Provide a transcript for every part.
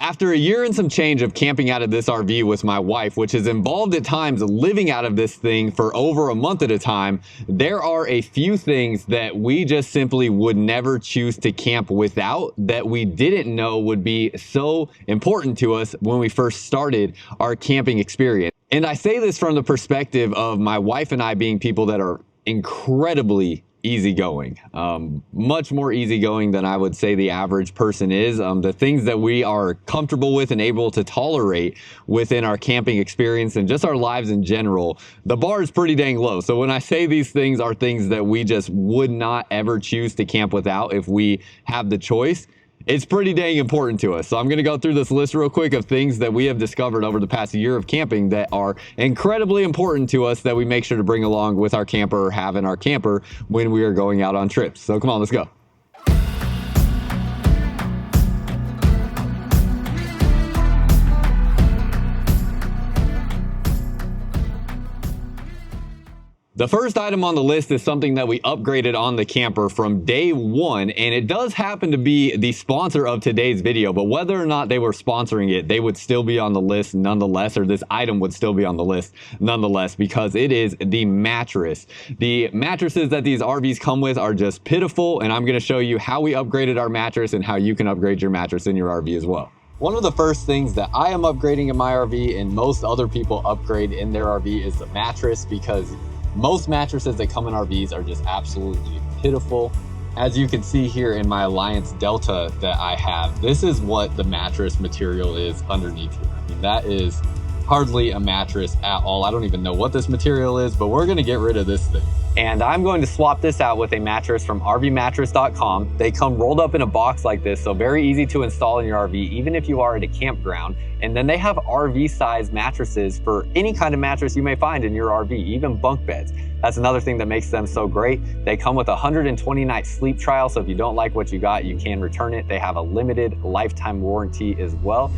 After a year and some change of camping out of this RV with my wife, which is involved at times living out of this thing for over a month at a time, there are a few things that we just simply would never choose to camp without that we didn't know would be so important to us when we first started our camping experience. And I say this from the perspective of my wife and I being people that are incredibly easygoing, much more easygoing than I would say the average person is. The things that we are comfortable with and able to tolerate within our camping experience and just our lives in general, the bar is pretty dang low. So when I say these things are things that we just would not ever choose to camp without if we have the choice, it's pretty dang important to us. So I'm going to go through this list real quick of things that we have discovered over the past year of camping that are incredibly important to us that we make sure to bring along with our camper or have in our camper when we are going out on trips. So come on, let's go. The first item on the list is something that we upgraded on the camper from day one, and it does happen to be the sponsor of today's video, but whether or not they were sponsoring it, they would still be on the list nonetheless, or this item would still be on the list nonetheless, because it is the mattress. The mattresses that these RVs come with are just pitiful, and I'm going to show you how we upgraded our mattress and how you can upgrade your mattress in your RV as well. One of the first things that I am upgrading in my RV and most other people upgrade in their RV is the mattress, because most mattresses that come in RVs are just absolutely pitiful. As you can see here in my Alliance Delta that I have, this is what the mattress material is underneath here. I mean, that is hardly a mattress at all. I don't even know what this material is, but we're gonna get rid of this thing. And I'm going to swap this out with a mattress from rvmattress.com. They come rolled up in a box like this, so very easy to install in your RV, even if you are at a campground. And then they have RV size mattresses for any kind of mattress you may find in your RV, even bunk beds. That's another thing that makes them so great. They come with a 120-night sleep trial, so if you don't like what you got, you can return it. They have a limited lifetime warranty as well.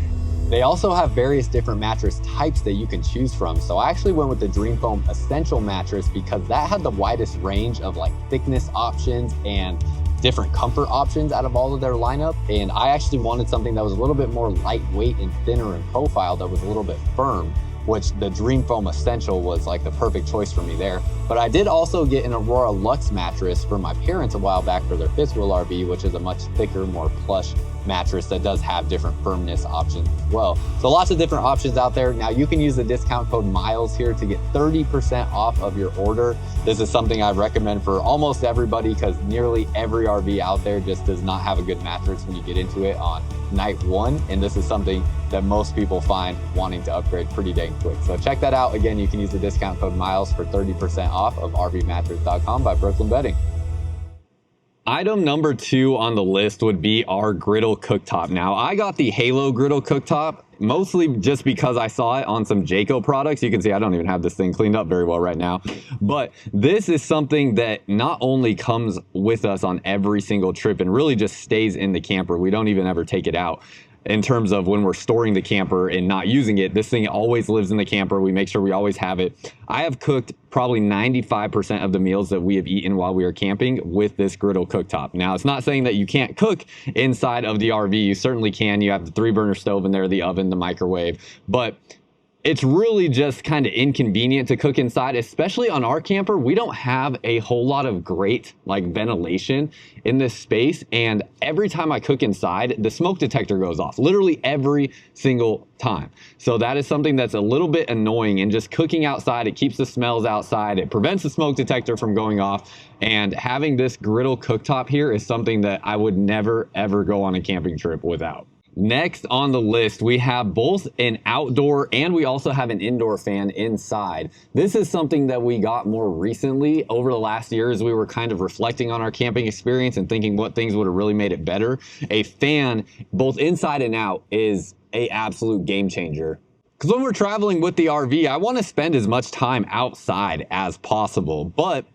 They also have various different mattress types that you can choose from. So I actually went with the Dream Foam Essential mattress because that had the widest range of like thickness options and different comfort options out of all of their lineup. And I actually wanted something that was a little bit more lightweight and thinner in profile, that was a little bit firm, which the Dream Foam Essential was like the perfect choice for me there. But I did also get an Aurora Luxe mattress for my parents a while back for their fifth wheel RV, which is a much thicker, more plush mattress that does have different firmness options as well. So lots of different options out there. Now you can use the discount code Myles here to get 30% off of your order. This is something I recommend for almost everybody because nearly every RV out there just does not have a good mattress when you get into it on night one. And this is something that most people find wanting to upgrade pretty dang quick. So check that out. Again, you can use the discount code Myles for 30% off of rvmattress.com by Brooklyn Bedding. Item number 2 on the list would be our griddle cooktop. Now, I got the Halo griddle cooktop mostly just because I saw it on some Jayco products. You can see I don't even have this thing cleaned up very well right now. But this is something that not only comes with us on every single trip and really just stays in the camper. We don't even ever take it out. In terms of when we're storing the camper and not using it, this thing always lives in the camper. We make sure we always have it. I have cooked probably 95% of the meals that we have eaten while we are camping with this griddle cooktop. Now, it's not saying that you can't cook inside of the RV. You certainly can. You have the 3-burner stove in there, the oven, the microwave, but it's really just kind of inconvenient to cook inside, especially on our camper. We don't have a whole lot of great like ventilation in this space. And every time I cook inside, the smoke detector goes off, literally every single time. So that is something that's a little bit annoying. And just cooking outside, it keeps the smells outside. It prevents the smoke detector from going off. And having this griddle cooktop here is something that I would never, ever go on a camping trip without. Next on the list, we have both an outdoor and we also have an indoor fan inside. This is something that we got more recently over the last year as we were kind of reflecting on our camping experience and thinking what things would have really made it better. A fan, both inside and out, is an absolute game changer. Because when we're traveling with the RV, I want to spend as much time outside as possible, but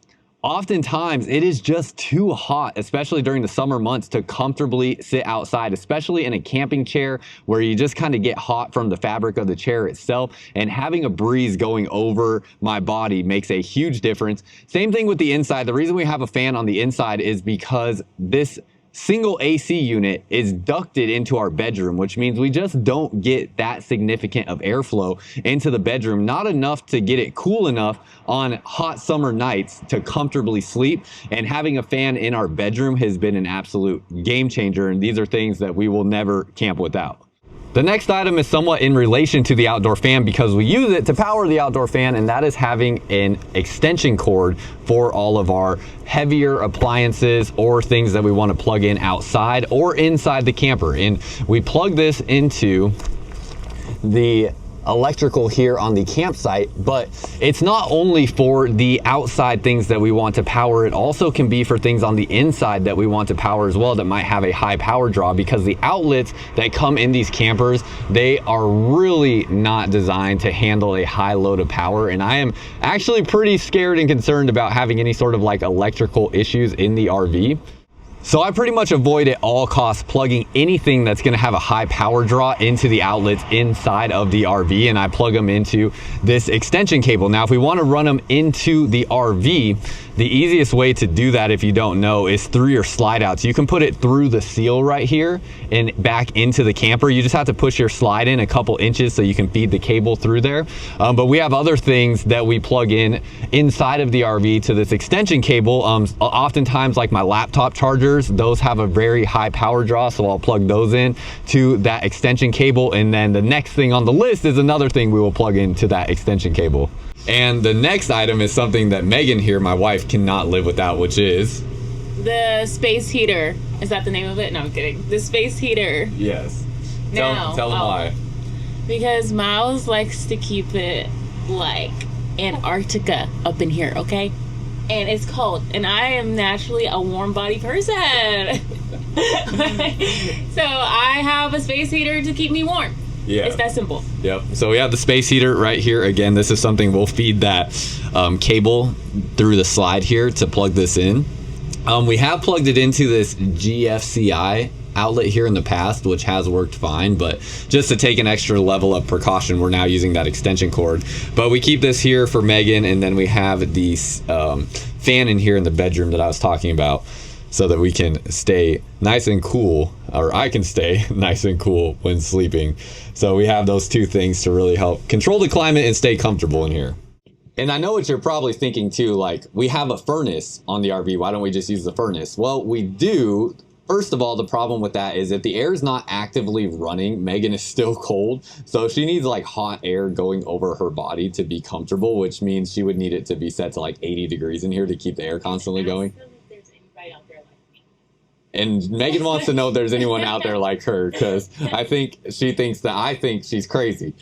oftentimes it is just too hot, especially during the summer months, to comfortably sit outside, especially in a camping chair where you just kind of get hot from the fabric of the chair itself, and having a breeze going over my body makes a huge difference. Same thing with the inside. The reason we have a fan on the inside is because this single AC unit is ducted into our bedroom, which means we just don't get that significant of airflow into the bedroom, not enough to get it cool enough on hot summer nights to comfortably sleep. And having a fan in our bedroom has been an absolute game changer, and these are things that we will never camp without. The next item is somewhat in relation to the outdoor fan because we use it to power the outdoor fan, and that is having an extension cord for all of our heavier appliances or things that we want to plug in outside or inside the camper. And we plug this into the electrical here on the campsite, but it's not only for the outside things that we want to power, it also can be for things on the inside that we want to power as well that might have a high power draw, because the outlets that come in these campers, they are really not designed to handle a high load of power. And I am actually pretty scared and concerned about having any sort of like electrical issues in the RV. So I pretty much avoid at all costs plugging anything that's going to have a high power draw into the outlets inside of the RV, and I plug them into this extension cable. Now, if we want to run them into the RV, the easiest way to do that, if you don't know, is through your slide outs. You can put it through the seal right here and back into the camper. You just have to push your slide in a couple inches so you can feed the cable through there. But we have other things that we plug in inside of the RV to this extension cable. Oftentimes, like my laptop chargers, those have a very high power draw, so I'll plug those in to that extension cable. And then the next thing on the list is another thing we will plug into that extension cable. And the next item is something that Megan here, my wife, cannot live without, which is the space heater. Is that the name of it? No, I'm kidding. The space heater. Yes. Tell them why. Because Myles likes to keep it like Antarctica up in here, okay? And it's cold, and I am naturally a warm body person. So I have a space heater to keep me warm. Yeah. It's that simple. Yep. So we have the space heater right here. Again, this is something we'll feed that cable through the slide here to plug this in. We have plugged it into this GFCI outlet here in the past, which has worked fine, but just to take an extra level of precaution, we're now using that extension cord. But we keep this here for Megan, and then we have the fan in here in the bedroom that I was talking about, so that we can stay nice and cool, or I can stay nice and cool when sleeping. So we have those two things to really help control the climate and stay comfortable in here. And I know what you're probably thinking too, like, we have a furnace on the RV, why don't we just use the furnace? Well, we do. First of all, the problem with that is if the air is not actively running, Megan is still cold. So she needs like hot air going over her body to be comfortable, which means she would need it to be set to like 80 degrees in here to keep the air constantly going. And Megan wants to know if there's anyone out there like her, because I think she thinks that I think she's crazy.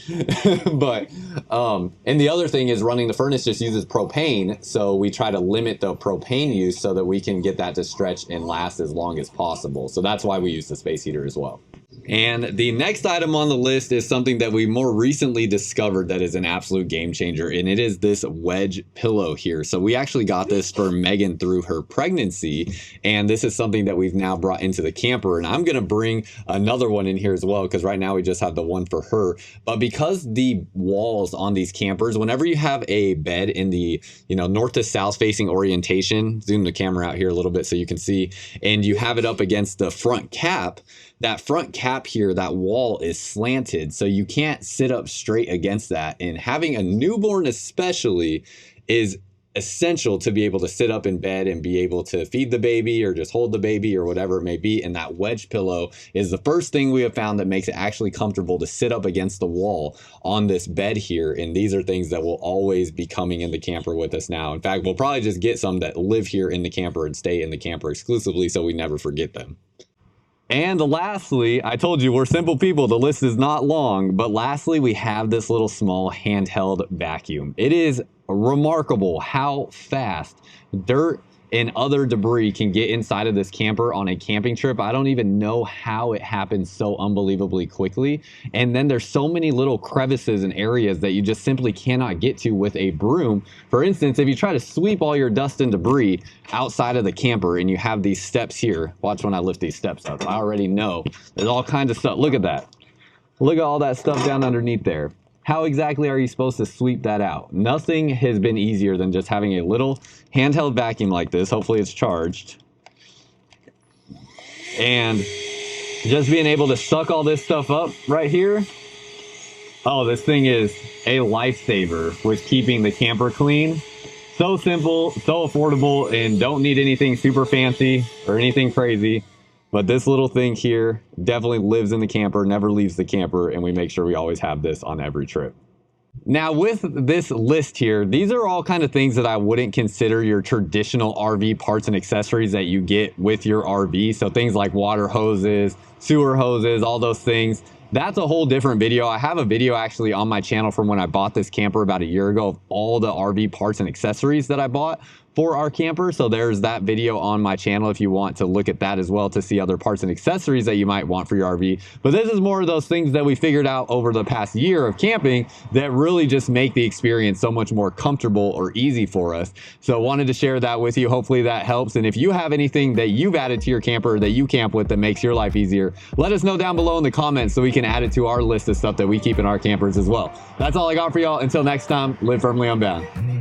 But and the other thing is running the furnace just uses propane, so we try to limit the propane use so that we can get that to stretch and last as long as possible. So that's why we use the space heater as well. And the next item on the list is something that we more recently discovered that is an absolute game changer, and it is this Wedge pillow here. So we actually got this for Megan through her pregnancy, and this is something that we've now brought into the camper, and I'm gonna bring another one in here as well, because right now we just have the one for her. But because the walls on these campers, whenever you have a bed in the north to south facing orientation, zoom the camera out here a little bit so you can see, and you have it up against the front cap, that front cap here, that wall is slanted, so you can't sit up straight against that. And having a newborn especially is essential to be able to sit up in bed and be able to feed the baby or just hold the baby or whatever it may be. And that Wedge pillow is the first thing we have found that makes it actually comfortable to sit up against the wall on this bed here. And these are things that will always be coming in the camper with us now. In fact, we'll probably just get some that live here in the camper and stay in the camper exclusively so we never forget them. And lastly, I told you we're simple people, the list is not long, but lastly, we have this little small handheld vacuum. It is remarkable how fast dirt and other debris can get inside of this camper on a camping trip. I don't even know how it happens so unbelievably quickly. And then there's so many little crevices and areas that you just simply cannot get to with a broom. For instance, if you try to sweep all your dust and debris outside of the camper and you have these steps here, watch when I lift these steps up. I already know there's all kinds of stuff. Look at that. Look at all that stuff down underneath there. How exactly are you supposed to sweep that out? Nothing has been easier than just having a little handheld vacuum like this. Hopefully it's charged. And just being able to suck all this stuff up right here. Oh, this thing is a lifesaver with keeping the camper clean. So simple, so affordable, and don't need anything super fancy or anything crazy. But this little thing here definitely lives in the camper, never leaves the camper, and we make sure we always have this on every trip. Now with this list here, these are all kind of things that I wouldn't consider your traditional RV parts and accessories that you get with your RV. So things like water hoses, sewer hoses, all those things. That's a whole different video. I have a video actually on my channel from when I bought this camper about a year ago of all the RV parts and accessories that I bought for our camper. So there's that video on my channel if you want to look at that as well to see other parts and accessories that you might want for your RV. But this is more of those things that we figured out over the past year of camping that really just make the experience so much more comfortable or easy for us. So wanted to share that with you. Hopefully that helps. And if you have anything that you've added to your camper that you camp with that makes your life easier, let us know down below in the comments so we can add it to our list of stuff that we keep in our campers as well. That's all I got for y'all. Until next time, live firmly unbound.